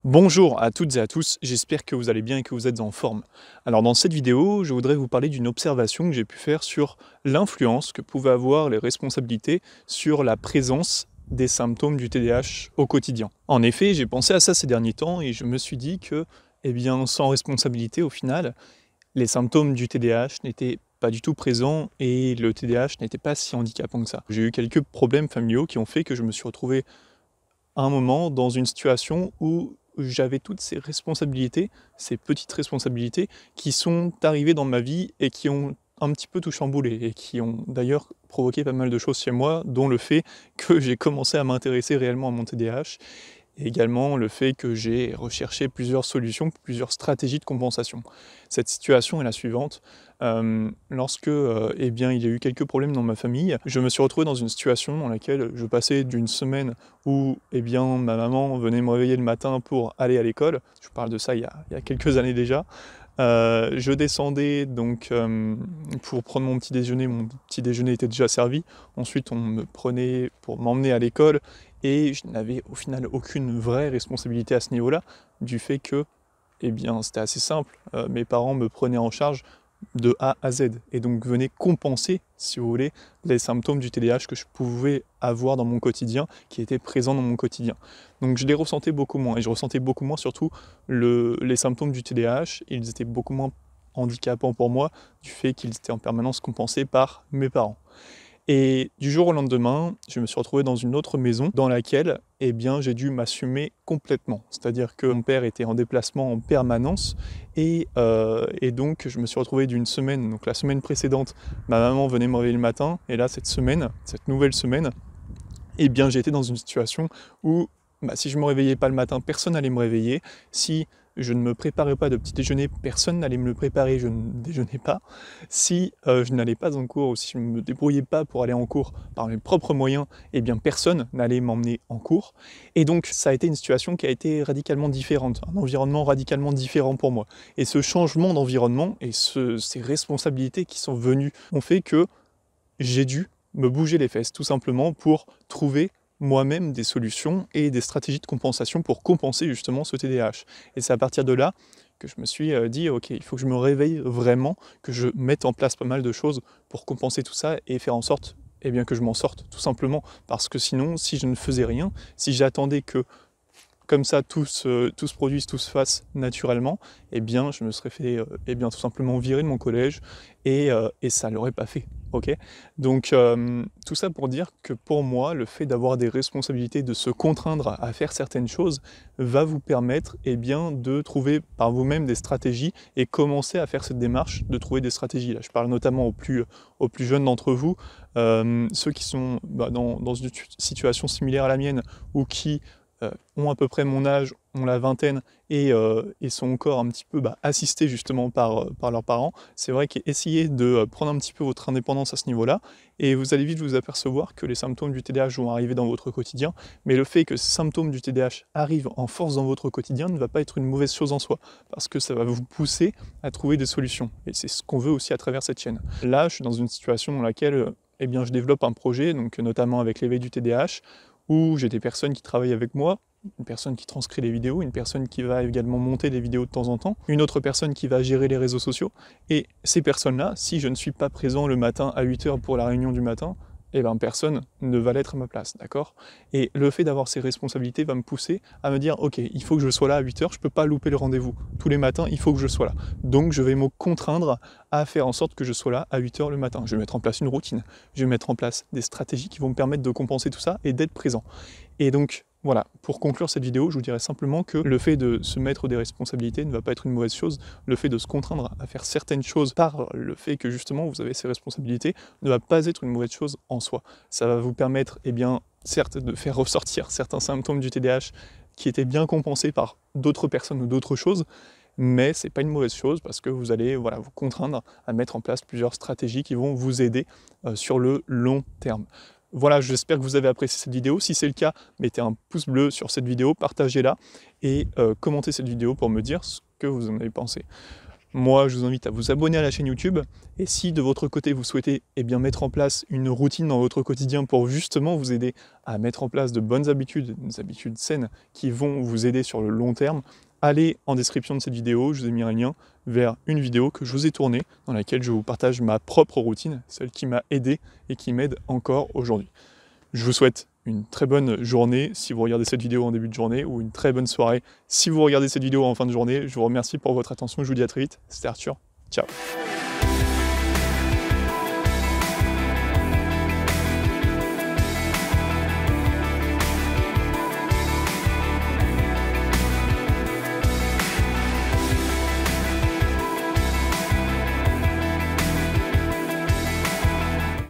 Bonjour à toutes et à tous, j'espère que vous allez bien et que vous êtes en forme. Alors dans cette vidéo, je voudrais vous parler d'une observation que j'ai pu faire sur l'influence que pouvaient avoir les responsabilités sur la présence des symptômes du TDAH au quotidien. En effet, j'ai pensé à ça ces derniers temps et je me suis dit que, sans responsabilité au final, les symptômes du TDAH n'étaient pas du tout présents et le TDAH n'était pas si handicapant que ça. J'ai eu quelques problèmes familiaux qui ont fait que je me suis retrouvé un moment dans une situation où j'avais toutes ces responsabilités, ces petites responsabilités, qui sont arrivées dans ma vie et qui ont un petit peu tout chamboulé et qui ont d'ailleurs provoqué pas mal de choses chez moi, dont le fait que j'ai commencé à m'intéresser réellement à mon TDAH et également le fait que j'ai recherché plusieurs solutions, plusieurs stratégies de compensation. Cette situation est la suivante. Lorsque il y a eu quelques problèmes dans ma famille, je me suis retrouvé dans une situation dans laquelle je passais d'une semaine où ma maman venait me réveiller le matin pour aller à l'école. Je parle de ça il y a quelques années déjà. Je descendais donc pour prendre mon petit déjeuner. Mon petit déjeuner était déjà servi. Ensuite, on me prenait pour m'emmener à l'école et je n'avais au final aucune vraie responsabilité à ce niveau-là, du fait que, c'était assez simple. Mes parents me prenaient en charge de A à Z et donc venaient compenser, si vous voulez, les symptômes du TDAH que je pouvais avoir dans mon quotidien, qui étaient présents dans mon quotidien. Donc je les ressentais beaucoup moins et je ressentais beaucoup moins surtout les symptômes du TDAH. Ils étaient beaucoup moins handicapants pour moi du fait qu'ils étaient en permanence compensés par mes parents. Et du jour au lendemain, je me suis retrouvé dans une autre maison dans laquelle j'ai dû m'assumer complètement. C'est-à-dire que mon père était en déplacement en permanence et donc je me suis retrouvé d'une semaine, donc la semaine précédente, ma maman venait me réveiller le matin et là cette semaine, cette nouvelle semaine, j'ai été dans une situation où si je ne me réveillais pas le matin, personne n'allait me réveiller. Si je ne me préparais pas de petit déjeuner, personne n'allait me le préparer, je ne déjeunais pas. Si je n'allais pas en cours ou si je ne me débrouillais pas pour aller en cours par mes propres moyens, personne n'allait m'emmener en cours. Et donc ça a été une situation qui a été radicalement différente, un environnement radicalement différent pour moi. Et ce changement d'environnement et ces responsabilités qui sont venues ont fait que j'ai dû me bouger les fesses, tout simplement pour trouver moi-même des solutions et des stratégies de compensation pour compenser justement ce TDAH. Et c'est à partir de là que je me suis dit, ok, il faut que je me réveille vraiment, que je mette en place pas mal de choses pour compenser tout ça et faire en sorte que je m'en sorte, tout simplement. Parce que sinon, si je ne faisais rien, si j'attendais que comme ça tout se produise, tout se fasse naturellement, je me serais fait tout simplement virer de mon collège et ça ne l'aurait pas fait. Ok. Donc tout ça pour dire que pour moi, le fait d'avoir des responsabilités, de se contraindre à faire certaines choses, va vous permettre de trouver par vous-même des stratégies et commencer à faire cette démarche de trouver des stratégies. Là, je parle notamment aux plus jeunes d'entre vous, ceux qui sont dans une situation similaire à la mienne ou qui ont à peu près mon âge, ont la vingtaine et sont encore un petit peu assistés justement par leurs parents. C'est vrai qu'essayez de prendre un petit peu votre indépendance à ce niveau-là et vous allez vite vous apercevoir que les symptômes du TDAH vont arriver dans votre quotidien, mais le fait que ces symptômes du TDAH arrivent en force dans votre quotidien ne va pas être une mauvaise chose en soi, parce que ça va vous pousser à trouver des solutions. Et c'est ce qu'on veut aussi à travers cette chaîne. Là, je suis dans une situation dans laquelle je développe un projet, donc notamment avec l'éveil du TDAH, où j'ai des personnes qui travaillent avec moi, une personne qui transcrit les vidéos, une personne qui va également monter des vidéos de temps en temps, une autre personne qui va gérer les réseaux sociaux. Et ces personnes-là, si je ne suis pas présent le matin à 8 h pour la réunion du matin, personne ne va l'être à ma place, d'accord? Et le fait d'avoir ces responsabilités va me pousser à me dire, ok, il faut que je sois là à 8 h, je ne peux pas louper le rendez-vous. Tous les matins, il faut que je sois là. Donc je vais me contraindre à faire en sorte que je sois là à 8 h le matin. Je vais mettre en place une routine, je vais mettre en place des stratégies qui vont me permettre de compenser tout ça et d'être présent. Et donc, voilà, pour conclure cette vidéo, je vous dirais simplement que le fait de se mettre des responsabilités ne va pas être une mauvaise chose. Le fait de se contraindre à faire certaines choses par le fait que justement vous avez ces responsabilités ne va pas être une mauvaise chose en soi. Ça va vous permettre, certes, de faire ressortir certains symptômes du TDAH qui étaient bien compensés par d'autres personnes ou d'autres choses, mais c'est pas une mauvaise chose parce que vous allez vous contraindre à mettre en place plusieurs stratégies qui vont vous aider sur le long terme. Voilà, j'espère que vous avez apprécié cette vidéo. Si c'est le cas, mettez un pouce bleu sur cette vidéo, partagez-la et commentez cette vidéo pour me dire ce que vous en avez pensé. Moi, je vous invite à vous abonner à la chaîne YouTube, et si de votre côté vous souhaitez mettre en place une routine dans votre quotidien pour justement vous aider à mettre en place de bonnes habitudes, des habitudes saines qui vont vous aider sur le long terme, allez en description de cette vidéo, je vous ai mis un lien vers une vidéo que je vous ai tournée, dans laquelle je vous partage ma propre routine, celle qui m'a aidé et qui m'aide encore aujourd'hui. Je vous souhaite une très bonne journée si vous regardez cette vidéo en début de journée, ou une très bonne soirée si vous regardez cette vidéo en fin de journée. Je vous remercie pour votre attention, je vous dis à très vite, c'était Arthur, ciao.